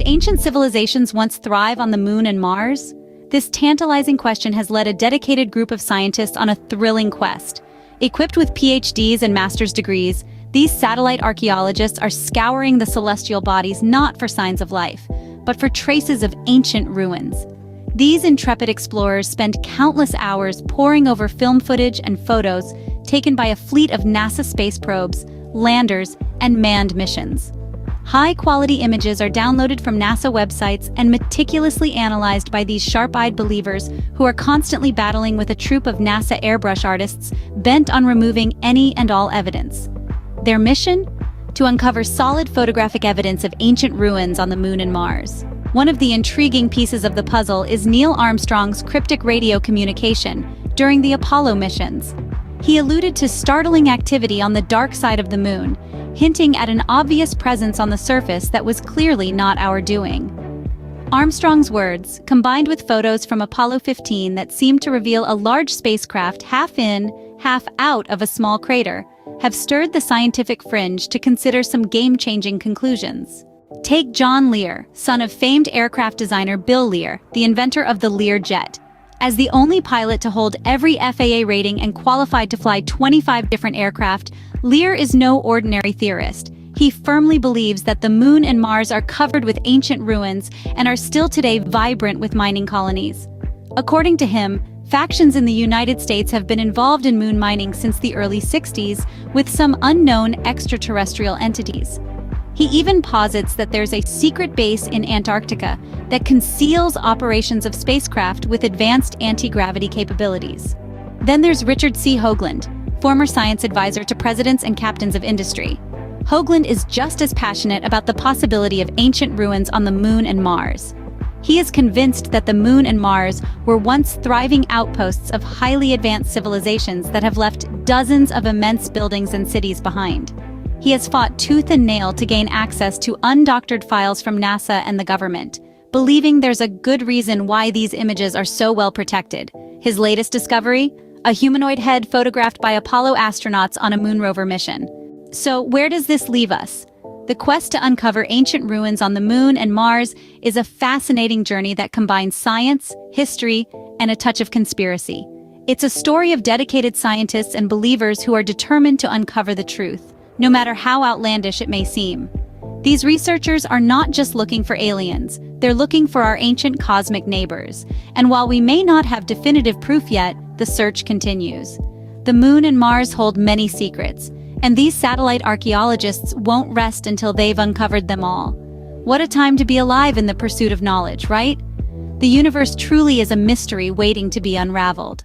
ancient civilizations once thrive on the Moon and Mars? This tantalizing question has led a dedicated group of scientists on a thrilling quest. Equipped with PhDs and master's degrees, these satellite archaeologists are scouring the celestial bodies not for signs of life, but for traces of ancient ruins. These intrepid explorers spend countless hours poring over film footage and photos taken by a fleet of NASA space probes, landers, and manned missions. High-quality images are downloaded from NASA websites and meticulously analyzed by these sharp-eyed believers who are constantly battling with a troupe of NASA airbrush artists bent on removing any and all evidence. Their mission? To uncover solid photographic evidence of ancient ruins on the Moon and Mars. One of the intriguing pieces of the puzzle is Neil Armstrong's cryptic radio communication during the Apollo missions. He alluded to startling activity on the dark side of the Moon, hinting at an obvious presence on the surface that was clearly not our doing. Armstrong's words, combined with photos from Apollo 15 that seemed to reveal a large spacecraft half in, half out of a small crater, have stirred the scientific fringe to consider some game-changing conclusions. Take John Lear, son of famed aircraft designer Bill Lear, the inventor of the Lear jet. As the only pilot to hold every FAA rating and qualified to fly 25 different aircraft, Lear is no ordinary theorist. He firmly believes that the Moon and Mars are covered with ancient ruins and are still today vibrant with mining colonies. According to him, factions in the United States have been involved in moon mining since the early 60s, with some unknown extraterrestrial entities. He even posits that there's a secret base in Antarctica that conceals operations of spacecraft with advanced anti-gravity capabilities. Then there's Richard C. Hoagland, former science advisor to presidents and captains of industry. Hoagland is just as passionate about the possibility of ancient ruins on the Moon and Mars. He is convinced that the Moon and Mars were once thriving outposts of highly advanced civilizations that have left dozens of immense buildings and cities behind. He has fought tooth and nail to gain access to undoctored files from NASA and the government, believing there's a good reason why these images are so well protected. His latest discovery? A humanoid head photographed by Apollo astronauts on a moon rover mission. So where does this leave us? The quest to uncover ancient ruins on the Moon and Mars is a fascinating journey that combines science, history, and a touch of conspiracy. It's a story of dedicated scientists and believers who are determined to uncover the truth, no matter how outlandish it may seem. These researchers are not just looking for aliens, they're looking for our ancient cosmic neighbors. And while we may not have definitive proof yet, the search continues. The Moon and Mars hold many secrets, and these satellite archaeologists won't rest until they've uncovered them all. What a time to be alive in the pursuit of knowledge, right? The universe truly is a mystery waiting to be unraveled.